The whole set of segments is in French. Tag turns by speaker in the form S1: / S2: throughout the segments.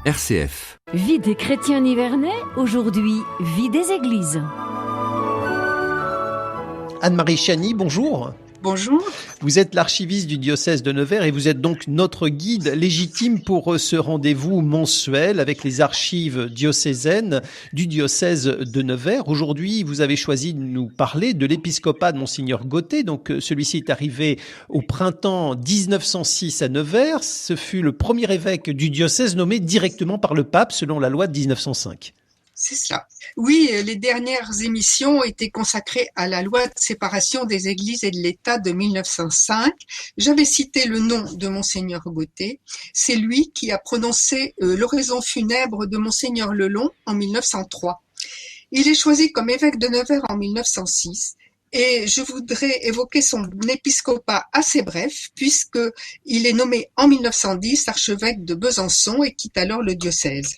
S1: RCF.
S2: Vie des chrétiens nivernais, aujourd'hui, vie des églises.
S3: Anne-Marie Chani, bonjour.
S4: Bonjour.
S3: Vous êtes l'archiviste du diocèse de Nevers et vous êtes donc notre guide légitime pour ce rendez-vous mensuel avec les archives diocésaines du diocèse de Nevers. Aujourd'hui, vous avez choisi de nous parler de l'épiscopat de Monseigneur Gauthier. Donc, celui-ci est arrivé au printemps 1906 à Nevers. Ce fut le premier évêque du diocèse nommé directement par le pape selon la loi de 1905.
S4: C'est cela. Oui, les dernières émissions ont été consacrées à la loi de séparation des églises et de l'État de 1905. J'avais cité le nom de Monseigneur Gauthier. C'est lui qui a prononcé l'oraison funèbre de Monseigneur Lelong en 1903. Il est choisi comme évêque de Nevers en 1906. Et je voudrais évoquer son épiscopat assez bref, puisqu'il est nommé en 1910 archevêque de Besançon et quitte alors le diocèse.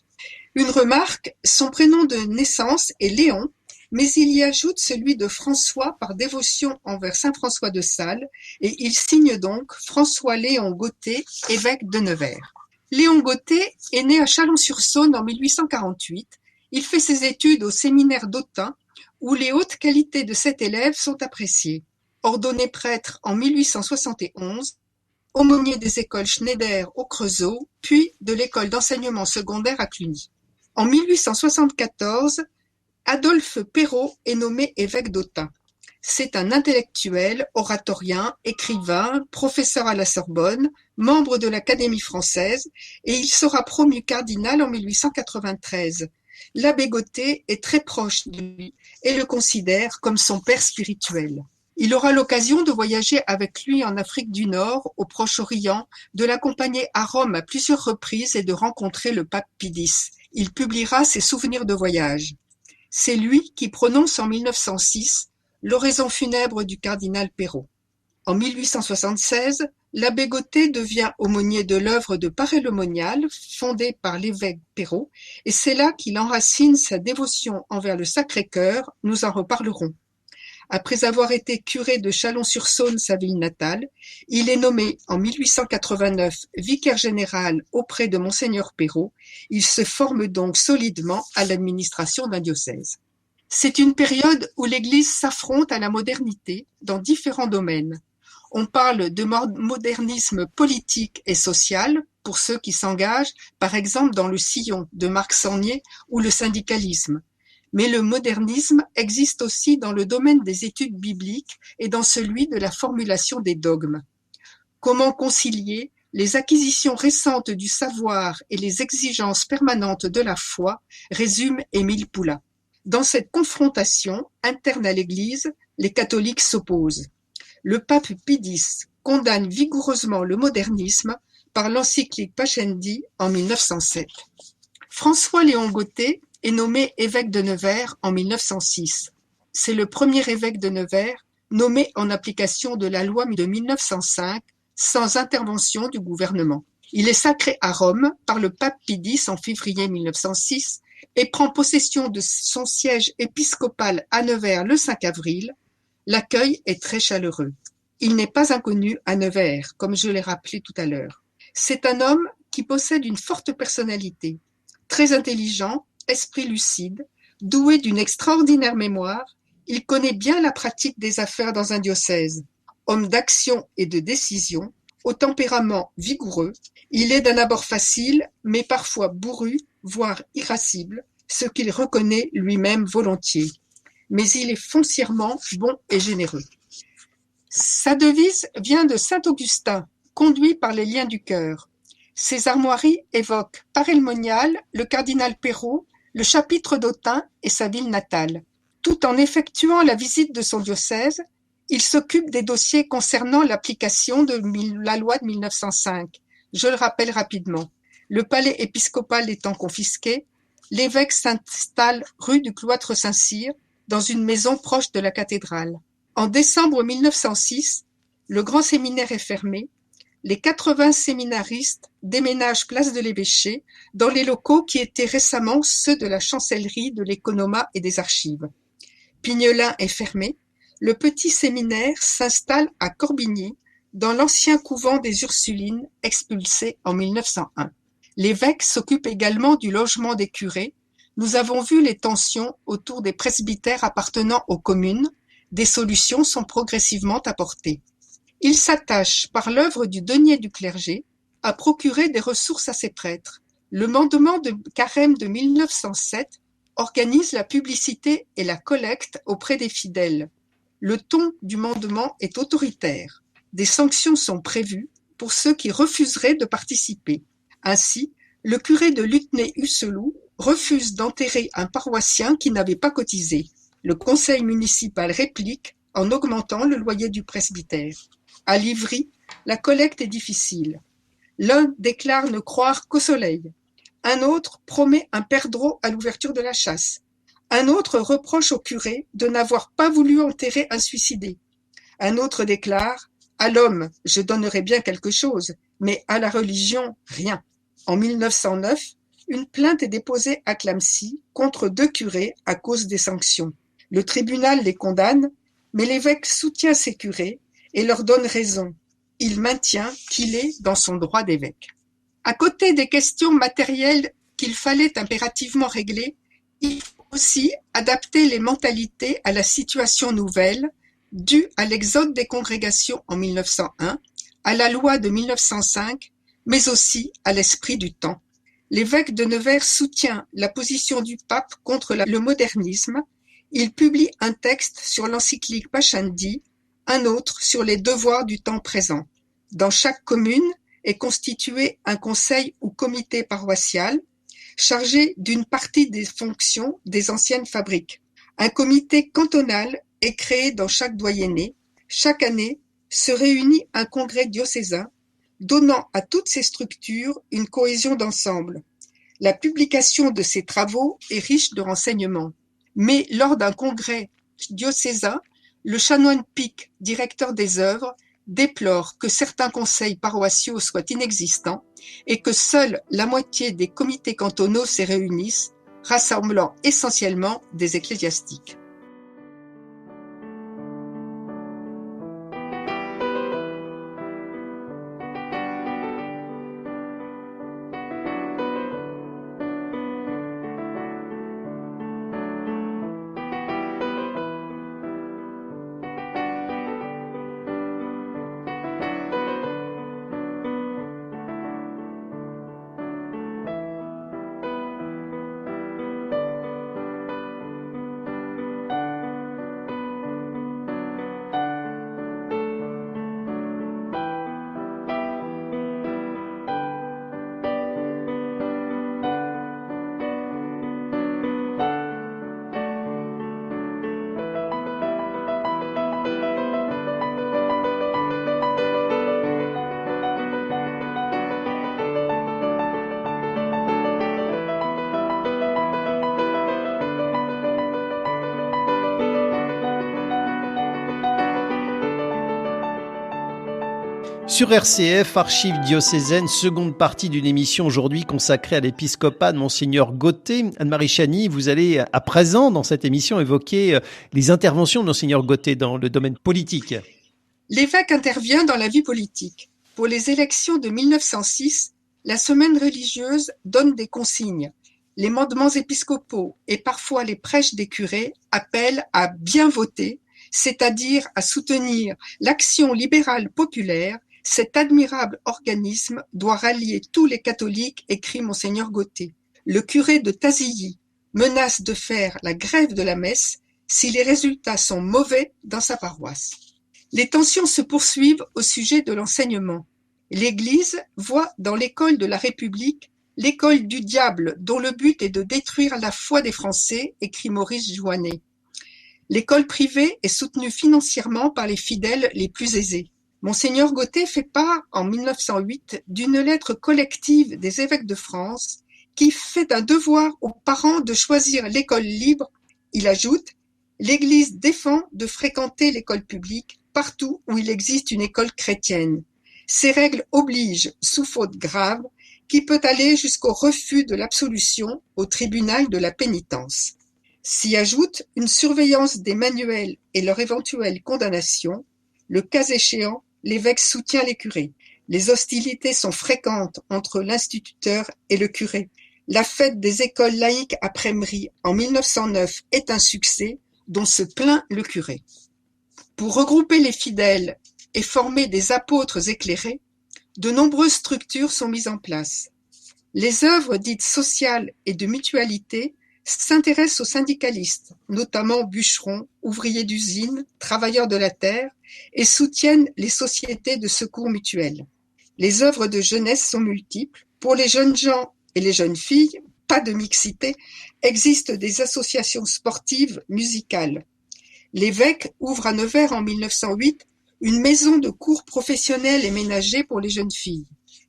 S4: Une remarque, son prénom de naissance est Léon, mais il y ajoute celui de François par dévotion envers saint François de Sales, et il signe donc François-Léon Gauthier, évêque de Nevers. Léon Gauthier est né à Chalon-sur-Saône en 1848. Il fait ses études au séminaire d'Autun, où les hautes qualités de cet élève sont appréciées. Ordonné prêtre en 1871, aumônier des écoles Schneider au Creusot, puis de l'école d'enseignement secondaire à Cluny. En 1874, Adolphe Perrault est nommé évêque d'Autun. C'est un intellectuel, oratorien, écrivain, professeur à la Sorbonne, membre de l'Académie française, et il sera promu cardinal en 1893. L'abbé Gauthier est très proche de lui et le considère comme son père spirituel. Il aura l'occasion de voyager avec lui en Afrique du Nord, au Proche-Orient, de l'accompagner à Rome à plusieurs reprises et de rencontrer le pape Pie X. Il publiera ses souvenirs de voyage. C'est lui qui prononce en 1906 l'oraison funèbre du cardinal Perrault. En 1876, l'abbé Gauthier devient aumônier de l'œuvre de Paray-le-Monial, fondée par l'évêque Perrault, et c'est là qu'il enracine sa dévotion envers le Sacré-Cœur, nous en reparlerons. Après avoir été curé de Chalon-sur-Saône, sa ville natale, il est nommé en 1889 vicaire général auprès de Monseigneur Perrault. Il se forme donc solidement à l'administration d'un diocèse. C'est une période où l'Église s'affronte à la modernité dans différents domaines. On parle de modernisme politique et social pour ceux qui s'engagent, par exemple dans le Sillon de Marc Sangnier ou le syndicalisme. Mais le modernisme existe aussi dans le domaine des études bibliques et dans celui de la formulation des dogmes. Comment concilier les acquisitions récentes du savoir et les exigences permanentes de la foi, résume Émile Poulain. Dans cette confrontation interne à l'Église, les catholiques s'opposent. Le pape Pie X condamne vigoureusement le modernisme par l'encyclique Pascendi en 1907. François-Léon Gauthier est nommé évêque de Nevers en 1906. C'est le premier évêque de Nevers nommé en application de la loi de 1905 sans intervention du gouvernement. Il est sacré à Rome par le pape Pie X en février 1906 et prend possession de son siège épiscopal à Nevers le 5 avril. L'accueil est très chaleureux. Il n'est pas inconnu à Nevers, comme je l'ai rappelé tout à l'heure. C'est un homme qui possède une forte personnalité, très intelligent, esprit lucide, doué d'une extraordinaire mémoire, il connaît bien la pratique des affaires dans un diocèse. Homme d'action et de décision, au tempérament vigoureux, il est d'un abord facile, mais parfois bourru, voire irascible, ce qu'il reconnaît lui-même volontiers. Mais il est foncièrement bon et généreux. Sa devise vient de saint Augustin, conduit par les liens du cœur. Ses armoiries évoquent Paray-le-Monial, le cardinal Perrault, le chapitre d'Autun et sa ville natale. Tout en effectuant la visite de son diocèse, il s'occupe des dossiers concernant l'application de la loi de 1905. Je le rappelle rapidement. Le palais épiscopal étant confisqué, l'évêque s'installe rue du Cloître Saint-Cyr, dans une maison proche de la cathédrale. En décembre 1906, le grand séminaire est fermé. Les 80 séminaristes déménagent place de l'Évêché dans les locaux qui étaient récemment ceux de la chancellerie, de l'économat et des archives. Pignelin est fermé. Le petit séminaire s'installe à Corbigny, dans l'ancien couvent des Ursulines expulsé en 1901. L'évêque s'occupe également du logement des curés. Nous avons vu les tensions autour des presbytères appartenant aux communes. Des solutions sont progressivement apportées. Il s'attache, par l'œuvre du denier du clergé, à procurer des ressources à ses prêtres. Le mandement de Carême de 1907 organise la publicité et la collecte auprès des fidèles. Le ton du mandement est autoritaire. Des sanctions sont prévues pour ceux qui refuseraient de participer. Ainsi, le curé de Lutnay-Husseleau refuse d'enterrer un paroissien qui n'avait pas cotisé. Le conseil municipal réplique en augmentant le loyer du presbytère. À Livry, la collecte est difficile. L'un déclare ne croire qu'au soleil. Un autre promet un perdreau à l'ouverture de la chasse. Un autre reproche au curé de n'avoir pas voulu enterrer un suicidé. Un autre déclare « À l'homme, je donnerai bien quelque chose, mais à la religion, rien ». En 1909, une plainte est déposée à Clamecy contre 2 curés à cause des sanctions. Le tribunal les condamne, mais l'évêque soutient ces curés et leur donne raison. Il maintient qu'il est dans son droit d'évêque. À côté des questions matérielles qu'il fallait impérativement régler, il faut aussi adapter les mentalités à la situation nouvelle due à l'exode des congrégations en 1901, à la loi de 1905, mais aussi à l'esprit du temps. L'évêque de Nevers soutient la position du pape contre le modernisme. Il publie un texte sur l'encyclique Pascendi, un autre sur les devoirs du temps présent. Dans chaque commune est constitué un conseil ou comité paroissial chargé d'une partie des fonctions des anciennes fabriques. Un comité cantonal est créé dans chaque doyenné. Chaque année se réunit un congrès diocésain, donnant à toutes ces structures une cohésion d'ensemble. La publication de ces travaux est riche de renseignements. Mais lors d'un congrès diocésain, le chanoine Pic, directeur des œuvres, déplore que certains conseils paroissiaux soient inexistants et que seule la moitié des comités cantonaux s'y réunissent, rassemblant essentiellement des ecclésiastiques.
S3: Sur RCF, Archives diocésaines, seconde partie d'une émission aujourd'hui consacrée à l'épiscopat de Monseigneur Gauthier. Anne-Marie Chany, vous allez à présent dans cette émission évoquer les interventions de Monseigneur Gauthier dans le domaine politique.
S4: L'évêque intervient dans la vie politique. Pour les élections de 1906, la semaine religieuse donne des consignes. Les mandements épiscopaux et parfois les prêches des curés appellent à bien voter, c'est-à-dire à soutenir l'action libérale populaire. Cet admirable organisme doit rallier tous les catholiques, écrit Monseigneur Gauthier. Le curé de Tazilly menace de faire la grève de la messe si les résultats sont mauvais dans sa paroisse. Les tensions se poursuivent au sujet de l'enseignement. L'Église voit dans l'école de la République l'école du diable dont le but est de détruire la foi des Français, écrit Maurice Joannet. L'école privée est soutenue financièrement par les fidèles les plus aisés. Monseigneur Gauthier fait part, en 1908, d'une lettre collective des évêques de France qui fait un devoir aux parents de choisir l'école libre. Il ajoute « L'Église défend de fréquenter l'école publique partout où il existe une école chrétienne. Ces règles obligent, sous faute grave, qui peut aller jusqu'au refus de l'absolution au tribunal de la pénitence. S'y ajoute une surveillance des manuels et leur éventuelle condamnation. Le cas échéant, l'évêque soutient les curés. Les hostilités sont fréquentes entre l'instituteur et le curé. La fête des écoles laïques à Prémery en 1909 est un succès dont se plaint le curé. Pour regrouper les fidèles et former des apôtres éclairés, de nombreuses structures sont mises en place. Les œuvres dites sociales et de mutualité s'intéressent aux syndicalistes, notamment bûcherons, ouvriers d'usine, travailleurs de la terre, et soutiennent les sociétés de secours mutuels. Les œuvres de jeunesse sont multiples. Pour les jeunes gens et les jeunes filles, pas de mixité, existent des associations sportives musicales. L'évêque ouvre à Nevers en 1908 une maison de cours professionnels et ménagers pour les jeunes filles.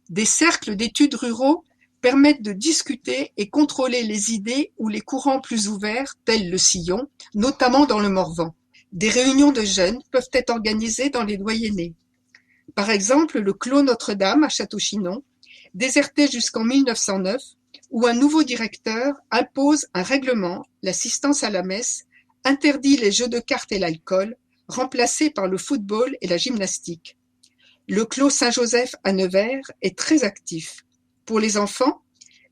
S4: Des cercles d'études ruraux permettent de discuter et contrôler les idées ou les courants plus ouverts, tels le Sillon, notamment dans le Morvan. Des réunions de jeunes peuvent être organisées dans les doyennés. Par exemple, le Clos Notre-Dame à Château-Chinon, déserté jusqu'en 1909, où un nouveau directeur impose un règlement, l'assistance à la messe, interdit les jeux de cartes et l'alcool, remplacés par le football et la gymnastique. Le Clos Saint-Joseph à Nevers est très actif. Pour les enfants,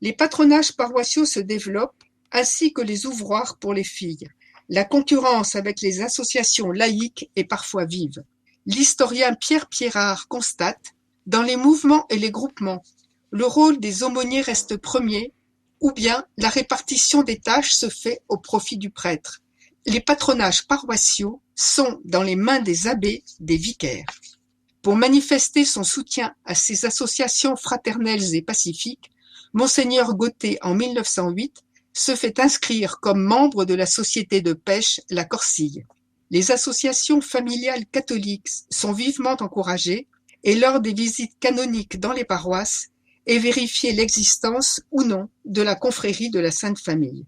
S4: les patronages paroissiaux se développent, ainsi que les ouvroirs pour les filles. La concurrence avec les associations laïques est parfois vive. L'historien Pierre Pierrard constate, dans les mouvements et les groupements, le rôle des aumôniers reste premier, ou bien la répartition des tâches se fait au profit du prêtre. Les patronages paroissiaux sont dans les mains des abbés, des vicaires. Pour manifester son soutien à ces associations fraternelles et pacifiques, Monseigneur Gauthier, en 1908, se fait inscrire comme membre de la société de pêche La Corsille. Les associations familiales catholiques sont vivement encouragées et lors des visites canoniques dans les paroisses est vérifiée l'existence ou non de la confrérie de la Sainte Famille.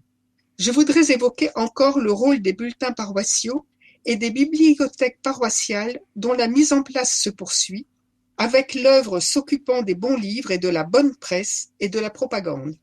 S4: Je voudrais évoquer encore le rôle des bulletins paroissiaux et des bibliothèques paroissiales dont la mise en place se poursuit, avec l'œuvre s'occupant des bons livres et de la bonne presse et de la propagande.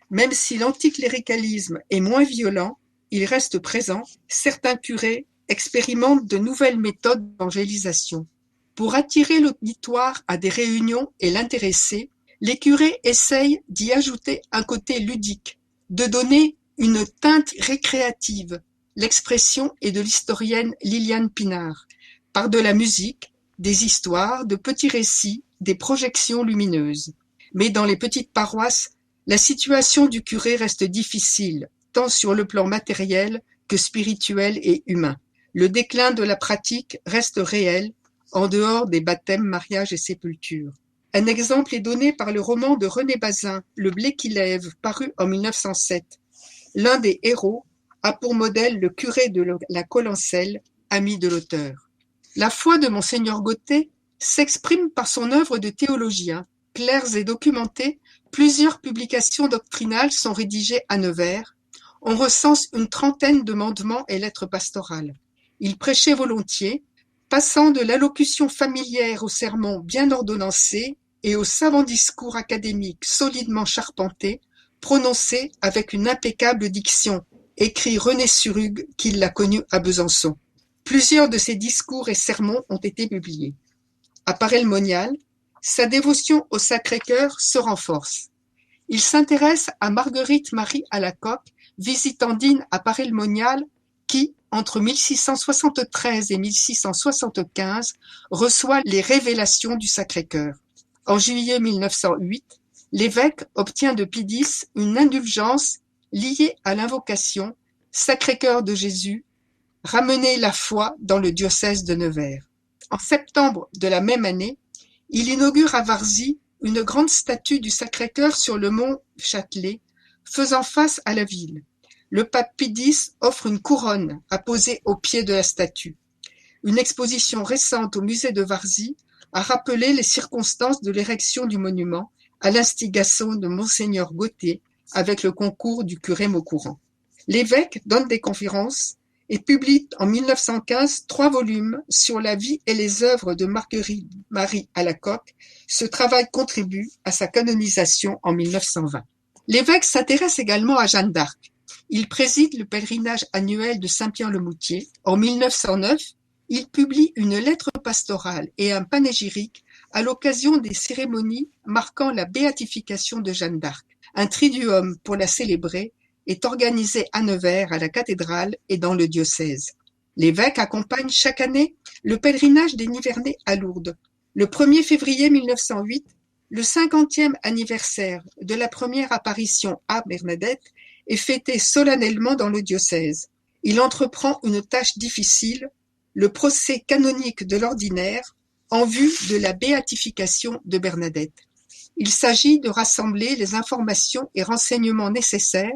S4: Même si l'anticléricalisme est moins violent, il reste présent, certains curés expérimentent de nouvelles méthodes d'évangélisation. Pour attirer l'auditoire à des réunions et l'intéresser, les curés essayent d'y ajouter un côté ludique, de donner une teinte récréative. L'expression est de l'historienne Liliane Pinard, par de la musique, des histoires, de petits récits, des projections lumineuses. Mais dans les petites paroisses, la situation du curé reste difficile, tant sur le plan matériel que spirituel et humain. Le déclin de la pratique reste réel, en dehors des baptêmes, mariages et sépultures. Un exemple est donné par le roman de René Bazin, Le blé qui lève, paru en 1907. L'un des héros a pour modèle le curé de la Collencelle, ami de l'auteur. La foi de Monseigneur Gauthier s'exprime par son œuvre de théologien. Claires et documentées, plusieurs publications doctrinales sont rédigées à Nevers. On recense une trentaine de mandements et lettres pastorales. Il prêchait volontiers, passant de l'allocution familière au sermon bien ordonnancé et au savant discours académique solidement charpenté, prononcé avec une impeccable diction, écrit René Surugue qui l'a connu à Besançon. Plusieurs de ses discours et sermons ont été publiés. À Paray-le-Monial, sa dévotion au Sacré-Cœur se renforce. Il s'intéresse à Marguerite-Marie Alacoque, visitandine à Paray-le-Monial, qui, entre 1673 et 1675, reçoit les révélations du Sacré-Cœur. En juillet 1908, l'évêque obtient de Pie X une indulgence liée à l'invocation « Sacré-Cœur de Jésus », ramener la foi dans le diocèse de Nevers. En septembre de la même année, il inaugure à Varzy une grande statue du Sacré-Cœur sur le mont Châtelet, faisant face à la ville. Le pape Pie X offre une couronne à poser au pied de la statue. Une exposition récente au musée de Varzy a rappelé les circonstances de l'érection du monument à l'instigation de Monseigneur Gauthier avec le concours du curé Maucourant. L'évêque donne des conférences et publie en 1915 3 volumes sur la vie et les œuvres de Marguerite-Marie Alacoque. Ce travail contribue à sa canonisation en 1920. L'évêque s'intéresse également à Jeanne d'Arc. Il préside le pèlerinage annuel de Saint-Pierre-le-Moutier. En 1909, il publie une lettre pastorale et un panégyrique à l'occasion des cérémonies marquant la béatification de Jeanne d'Arc. Un triduum pour la célébrer est organisé à Nevers, à la cathédrale et dans le diocèse. L'évêque accompagne chaque année le pèlerinage des Nivernais à Lourdes. Le 1er février 1908, le 50e anniversaire de la première apparition à Bernadette est fêté solennellement dans le diocèse. Il entreprend une tâche difficile, le procès canonique de l'ordinaire, en vue de la béatification de Bernadette. Il s'agit de rassembler les informations et renseignements nécessaires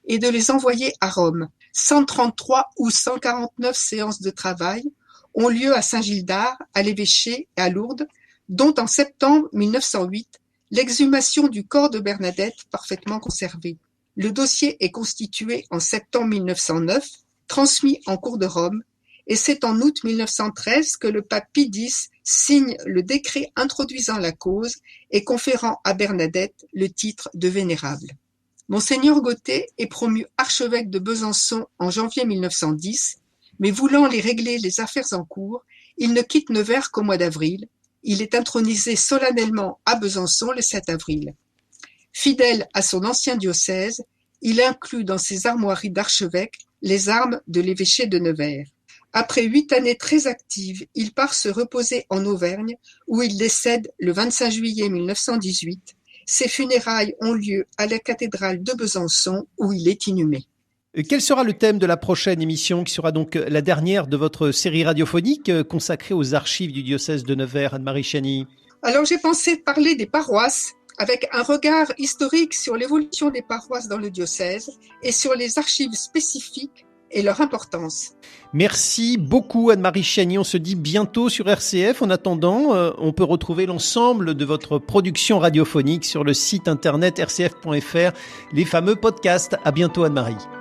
S4: et de les envoyer à Rome. 133 ou 149 séances de travail ont lieu à Saint-Gildas, à l'évêché et à Lourdes, dont en septembre 1908, l'exhumation du corps de Bernadette parfaitement conservé. Le dossier est constitué en septembre 1909, transmis en cours de Rome, et c'est en août 1913 que le pape Pie X signe le décret introduisant la cause et conférant à Bernadette le titre de vénérable. Monseigneur Gauthier est promu archevêque de Besançon en janvier 1910, mais voulant les régler les affaires en cours, il ne quitte Nevers qu'au mois d'avril. Il est intronisé solennellement à Besançon le 7 avril. Fidèle à son ancien diocèse, il inclut dans ses armoiries d'archevêque les armes de l'évêché de Nevers. Après 8 années très actives, il part se reposer en Auvergne, où il décède le 25 juillet 1918. Ses funérailles ont lieu à la cathédrale de Besançon, où il est inhumé.
S3: Quel sera le thème de la prochaine émission, qui sera donc la dernière de votre série radiophonique consacrée aux archives du diocèse de Nevers, Anne-Marie Chany?
S4: Alors j'ai pensé parler des paroisses, avec un regard historique sur l'évolution des paroisses dans le diocèse et sur les archives spécifiques et leur importance.
S3: Merci beaucoup Anne-Marie Chany, on se dit bientôt sur RCF. En attendant, on peut retrouver l'ensemble de votre production radiophonique sur le site internet rcf.fr, les fameux podcasts. À bientôt Anne-Marie.